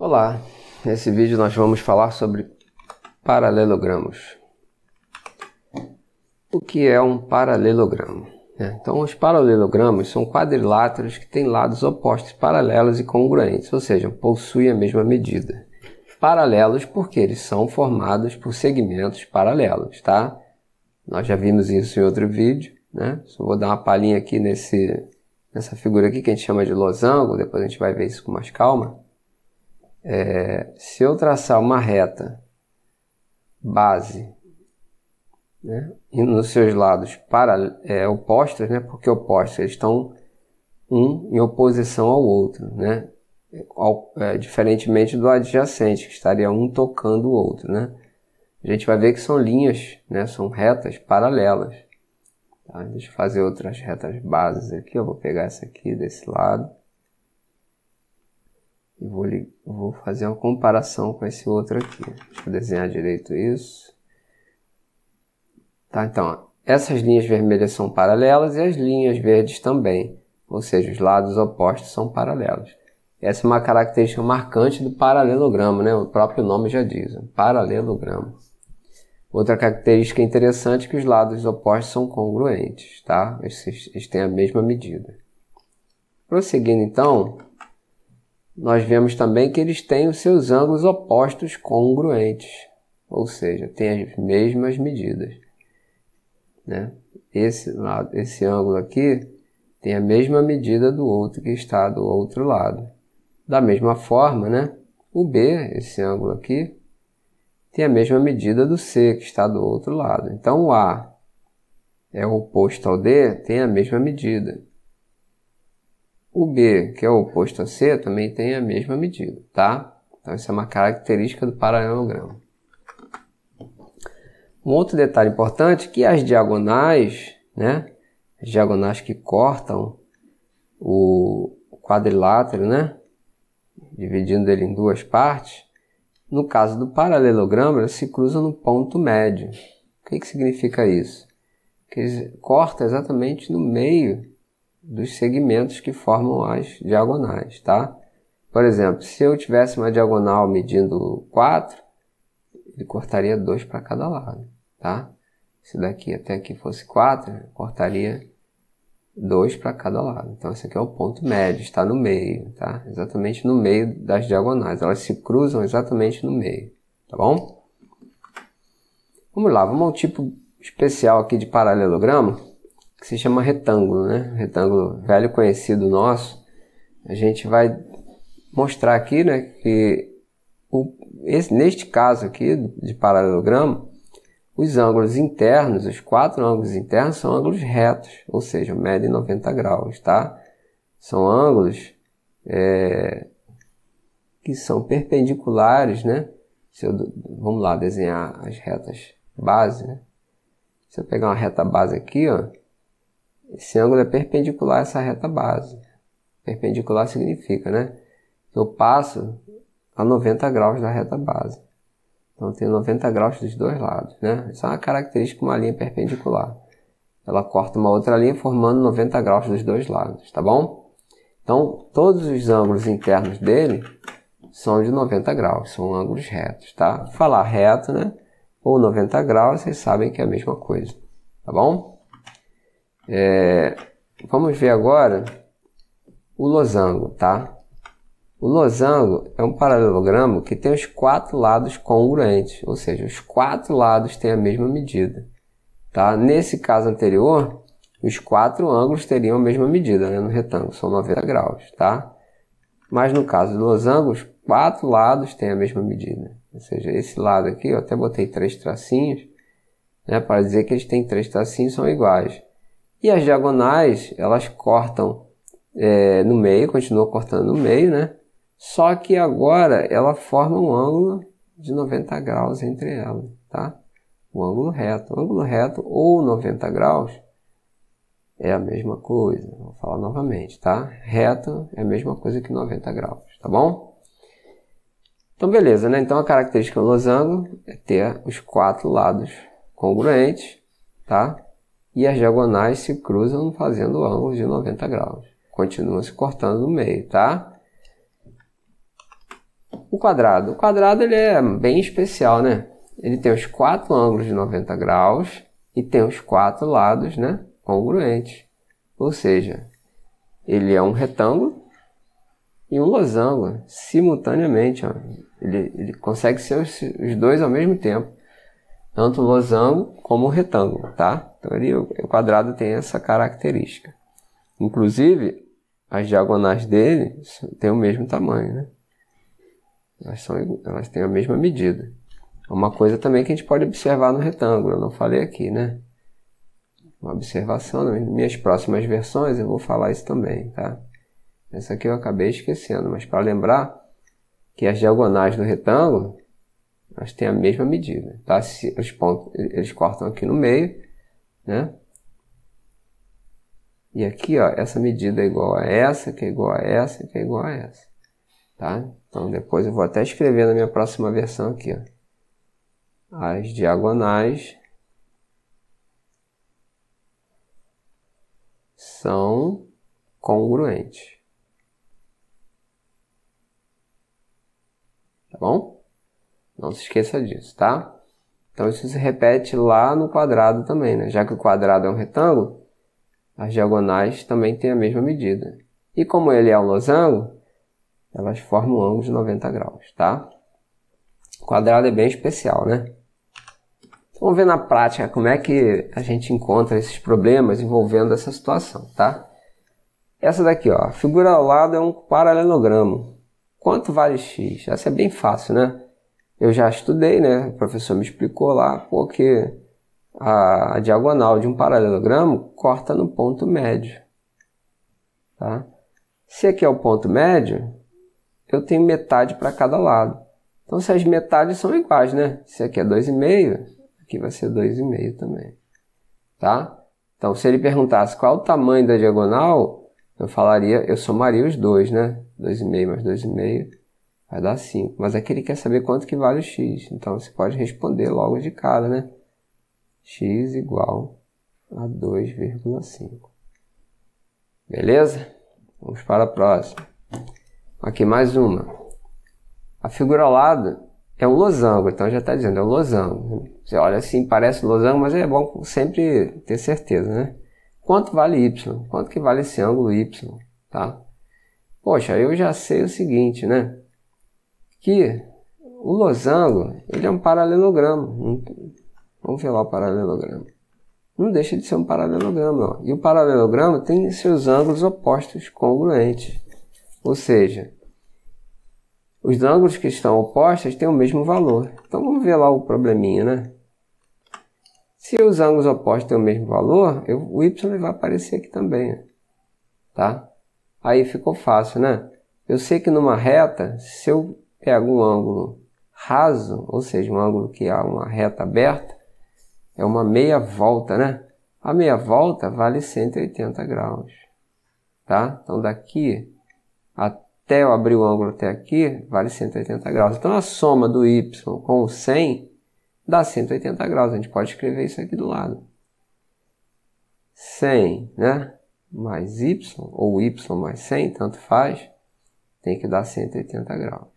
Olá, nesse vídeo nós vamos falar sobre paralelogramos. O que é um paralelogramo? Então, os paralelogramos são quadriláteros que têm lados opostos paralelos e congruentes, ou seja, possuem a mesma medida. Paralelos porque eles são formados por segmentos paralelos, tá? Nós já vimos isso em outro vídeo, né? Só vou dar uma palhinha aqui nessa figura aqui que a gente chama de losango, depois a gente vai ver isso com mais calma. Se eu traçar uma reta base, né, e nos seus lados opostos, né, porque opostos eles estão um em oposição ao outro, né, diferentemente do adjacente, que estaria um tocando o outro, né. A gente vai ver que são linhas, né, são retas paralelas. Tá? Deixa eu fazer outras retas bases aqui, eu vou pegar essa aqui desse lado. E vou fazer uma comparação com esse outro aqui. Deixa eu desenhar direito isso. Tá, então, essas linhas vermelhas são paralelas e as linhas verdes também. Ou seja, os lados opostos são paralelos. Essa é uma característica marcante do paralelogramo, né? O próprio nome já diz, paralelogramo. Outra característica interessante é que os lados opostos são congruentes, tá? Eles têm a mesma medida. Prosseguindo então, nós vemos também que eles têm os seus ângulos opostos congruentes, ou seja, têm as mesmas medidas, né? Esse ângulo aqui tem a mesma medida do outro que está do outro lado. Da mesma forma, né? O B, esse ângulo aqui, tem a mesma medida do C que está do outro lado. Então o A é o oposto ao D, tem a mesma medida. O B, que é o oposto a C, também tem a mesma medida, tá? Então, isso é uma característica do paralelogramo. Um outro detalhe importante é que as diagonais, né? As diagonais que cortam o quadrilátero, né? Dividindo ele em duas partes, no caso do paralelogramo, elas se cruzam no ponto médio. O que significa isso? Que eles cortam exatamente no meio dos segmentos que formam as diagonais, tá? Por exemplo, se eu tivesse uma diagonal medindo 4, ele cortaria 2 para cada lado, tá? Se daqui até aqui fosse 4, cortaria 2 para cada lado. Então, esse aqui é o ponto médio, está no meio, tá? Exatamente no meio das diagonais. Elas se cruzam exatamente no meio, tá bom? Vamos lá, vamos ao tipo especial aqui de paralelogramo, que se chama retângulo, né? Retângulo velho conhecido nosso. A gente vai mostrar aqui, né, que neste caso aqui de paralelogramo, os ângulos internos, os 4 ângulos internos são ângulos retos, ou seja, medem 90 graus, tá? São ângulos que são perpendiculares, né? Vamos lá desenhar as retas base, né? Se eu pegar uma reta base aqui, ó, esse ângulo é perpendicular a essa reta base. Perpendicular significa, né, que eu passo a 90 graus da reta base. Então, tem 90 graus dos dois lados, né? Isso é uma característica de uma linha perpendicular. Ela corta uma outra linha formando 90 graus dos dois lados, tá bom? Então, todos os ângulos internos dele são de 90 graus, são ângulos retos, tá? Falar reto, né, ou 90 graus, vocês sabem que é a mesma coisa, tá bom? Vamos ver agora o losango, tá? O losango é um paralelogramo que tem os 4 lados congruentes, ou seja, os 4 lados têm a mesma medida, tá? Nesse caso anterior, os 4 ângulos teriam a mesma medida, né, no retângulo, são 90 graus, tá? Mas no caso do losango, os 4 lados têm a mesma medida, ou seja, esse lado aqui, eu até botei 3 tracinhos, né, para dizer que eles têm 3 tracinhos, são iguais. E as diagonais, elas cortam no meio, continuam cortando no meio, né? Só que agora ela forma um ângulo de 90 graus entre elas, tá? O ângulo reto. O ângulo reto ou 90 graus é a mesma coisa. Vou falar novamente, tá? Reto é a mesma coisa que 90 graus, tá bom? Então, beleza, né? Então, a característica do losango é ter os 4 lados congruentes, tá? E as diagonais se cruzam fazendo ângulos de 90 graus. Continuam se cortando no meio, tá? O quadrado ele é bem especial, né? Ele tem os 4 ângulos de 90 graus e tem os 4 lados, né, congruentes. Ou seja, ele é um retângulo e um losango simultaneamente. Ó. Ele consegue ser os dois ao mesmo tempo. Tanto o losango como o retângulo, tá? Então o quadrado tem essa característica. Inclusive, as diagonais dele têm o mesmo tamanho, né? Elas têm a mesma medida. É uma coisa também que a gente pode observar no retângulo, eu não falei aqui, né? Uma observação, nas minhas próximas versões eu vou falar isso também, tá? Essa aqui eu acabei esquecendo, mas para lembrar que as diagonais do retângulo, elas têm a mesma medida, tá? Os pontos, eles cortam aqui no meio, né? E aqui, ó, essa medida é igual a essa, que é igual a essa, que é igual a essa, tá? Então depois eu vou até escrever na minha próxima versão aqui, ó. As diagonais são congruentes. Tá bom? Não se esqueça disso, tá? Então isso se repete lá no quadrado também, né? Já que o quadrado é um retângulo, as diagonais também têm a mesma medida. E como ele é um losango, elas formam um ângulo de 90 graus, tá? O quadrado é bem especial, né? Vamos ver na prática como é que a gente encontra esses problemas envolvendo essa situação, tá? Essa daqui, ó, a figura ao lado é um paralelogramo. Quanto vale x? Essa é bem fácil, né? Eu já estudei, né? O professor me explicou lá, porque a diagonal de um paralelogramo corta no ponto médio, tá? Se aqui é o ponto médio, eu tenho metade para cada lado. Então, se as metades são iguais, né? Se aqui é 2,5, aqui vai ser 2,5 também, tá? Então, se ele perguntasse qual o tamanho da diagonal, eu somaria os dois, né? 2,5 mais 2,5 vai dar 5. Mas aqui ele quer saber quanto que vale o x. Então, você pode responder logo de cara, né? X igual a 2,5. Beleza? Vamos para a próxima. Aqui mais uma. A figura ao lado é um losango, então já está dizendo, é um losango. Você olha assim, parece losango, mas é bom sempre ter certeza, né? Quanto vale y? Quanto que vale esse ângulo y? Tá? Poxa, eu já sei o seguinte, né? Que o losango, ele é um paralelogramo. Vamos ver lá o paralelogramo. Não deixa de ser um paralelogramo, ó. E o paralelogramo tem seus ângulos opostos congruentes. Ou seja, os ângulos que estão opostos têm o mesmo valor. Então vamos ver lá o probleminha, né? Se os ângulos opostos têm o mesmo valor, o y vai aparecer aqui também, tá? Aí ficou fácil, né? Eu sei que numa reta, se eu pego um ângulo raso, ou seja, um ângulo que há uma reta aberta, é uma meia volta, né? A meia volta vale 180 graus, tá? Então daqui até eu abrir o ângulo até aqui, vale 180 graus. Então a soma do y com o 100 dá 180 graus. A gente pode escrever isso aqui do lado. 100, né? Mais y, ou y mais 100, tanto faz, tem que dar 180 graus.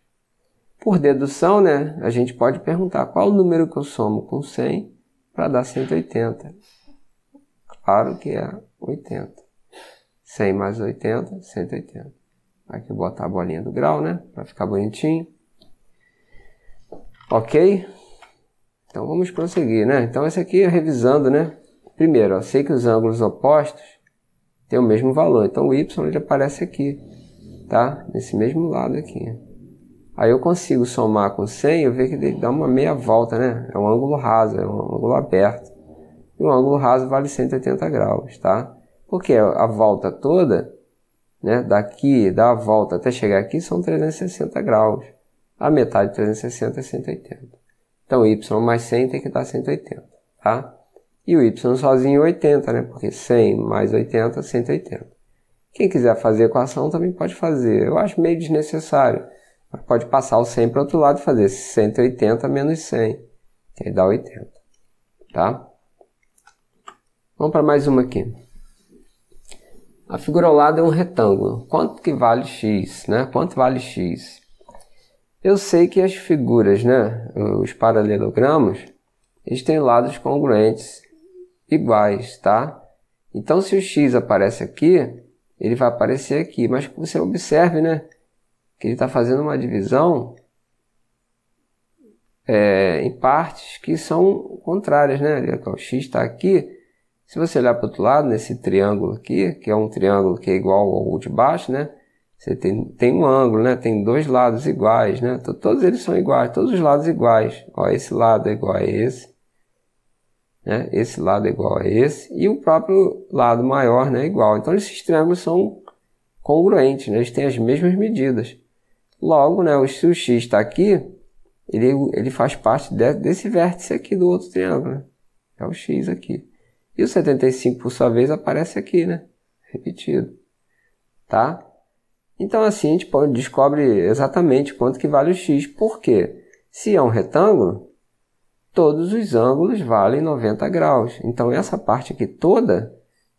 Por dedução, né? A gente pode perguntar qual o número que eu somo com 100 para dar 180. Claro que é 80. 100 mais 80, 180. Aqui botar a bolinha do grau, né? Para ficar bonitinho. Ok? Então vamos prosseguir, né? Então esse aqui é revisando, né? Primeiro, eu sei que os ângulos opostos têm o mesmo valor. Então o y ele aparece aqui, tá? Nesse mesmo lado aqui. Aí eu consigo somar com 100 e ver que ele dá uma meia volta, né? É um ângulo raso, é um ângulo aberto. E um ângulo raso vale 180 graus, tá? Porque a volta toda, né? Daqui, da volta até chegar aqui, são 360 graus. A metade de 360 é 180. Então y mais 100 tem que dar 180, tá? E o y sozinho é 80, né? Porque 100 mais 80 é 180. Quem quiser fazer a equação também pode fazer. Eu acho meio desnecessário. Mas pode passar o 100 para o outro lado e fazer 180 menos 100. Que aí dá 80, tá? Vamos para mais uma aqui. A figura ao lado é um retângulo. Quanto que vale x, né? Quanto vale x? Eu sei que as figuras, né, os paralelogramos, eles têm lados congruentes iguais, tá? Então, se o x aparece aqui, ele vai aparecer aqui. Mas você observe, né, que ele está fazendo uma divisão em partes que são contrárias, né? O x está aqui. Se você olhar para o outro lado, nesse triângulo aqui, que é um triângulo que é igual ao de baixo, né? Você tem um ângulo, né? Tem dois lados iguais, né? Todos eles são iguais, todos os lados iguais. Ó, esse lado é igual a esse, né? Esse lado é igual a esse. E o próprio lado maior, né, é igual. Então, esses triângulos são congruentes, né? Eles têm as mesmas medidas. Logo, né, se o x está aqui, ele faz parte desse vértice aqui do outro triângulo, né? É o x aqui. E o 75, por sua vez, aparece aqui, né? Repetido. Tá? Então, assim, a gente descobre exatamente quanto que vale o x. Por quê? Se é um retângulo, todos os ângulos valem 90 graus. Então, essa parte aqui toda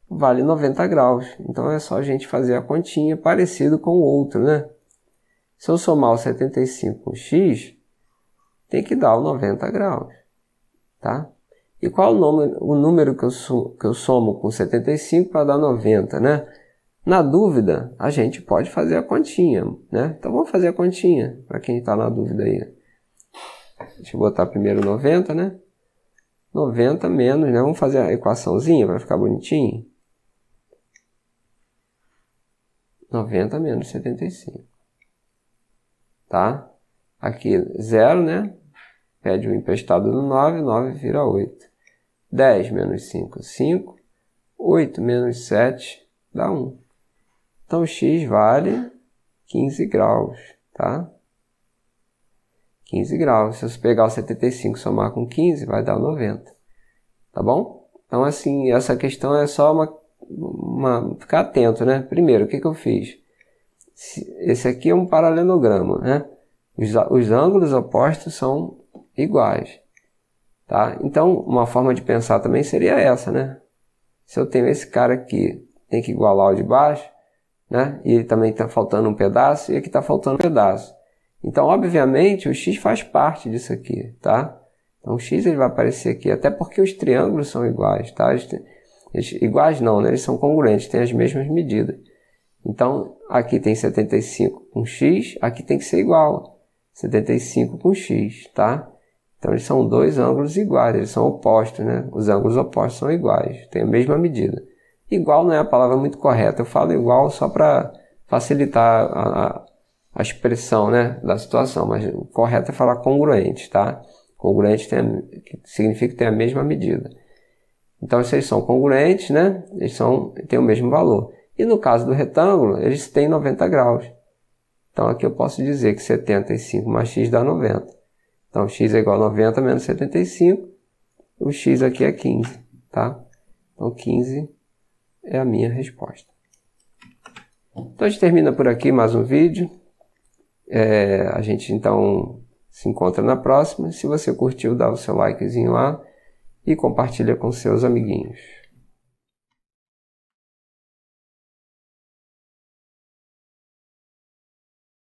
vale 90 graus. Então, é só a gente fazer a continha parecido com o outro, né? Se eu somar o 75 com x, tem que dar o 90 graus, tá? E qual o número que eu somo com 75 para dar 90, né? Na dúvida, a gente pode fazer a continha, né? Então, vamos fazer a continha, para quem está na dúvida aí. Deixa eu botar primeiro 90, né? 90 menos, né? Vamos fazer a equaçãozinha para ficar bonitinho. 90 menos 75. Tá? Aqui 0, né? Pede o emprestado do 9, 9 vira 8. 10 menos 5, 5. 8 menos 7 dá 1. Então, x vale 15 graus, tá? 15 graus. Se você pegar o 75 e somar com 15, vai dar 90. Tá bom? Então, assim, essa questão é só ficar atento, né? Primeiro, o que eu fiz? Esse aqui é um paralelogramo, né? Os ângulos opostos são iguais, tá? Então, uma forma de pensar também seria essa, né? Se eu tenho esse cara aqui, tem que igualar o de baixo, né? E ele também está faltando um pedaço, e aqui está faltando um pedaço. Então, obviamente, o x faz parte disso aqui, tá? Então, o x ele vai aparecer aqui, até porque os triângulos são iguais, tá? Iguais não, né? Eles são congruentes, têm as mesmas medidas. Então, aqui tem 75 com x, aqui tem que ser igual. 75 com x, tá? Então, eles são dois ângulos iguais, eles são opostos, né? Os ângulos opostos são iguais, têm a mesma medida. Igual não é a palavra muito correta, eu falo igual só para facilitar a expressão, né, da situação, mas o correto é falar congruente, tá? Congruente significa que tem a mesma medida. Então, se eles são congruentes, né, eles têm o mesmo valor. E no caso do retângulo, eles têm 90 graus. Então, aqui eu posso dizer que 75 mais x dá 90. Então, x é igual a 90 menos 75. O x aqui é 15, tá? Então, 15 é a minha resposta. Então, a gente termina por aqui mais um vídeo. A gente, então, se encontra na próxima. Se você curtiu, dá o seu likezinho lá e compartilha com seus amiguinhos.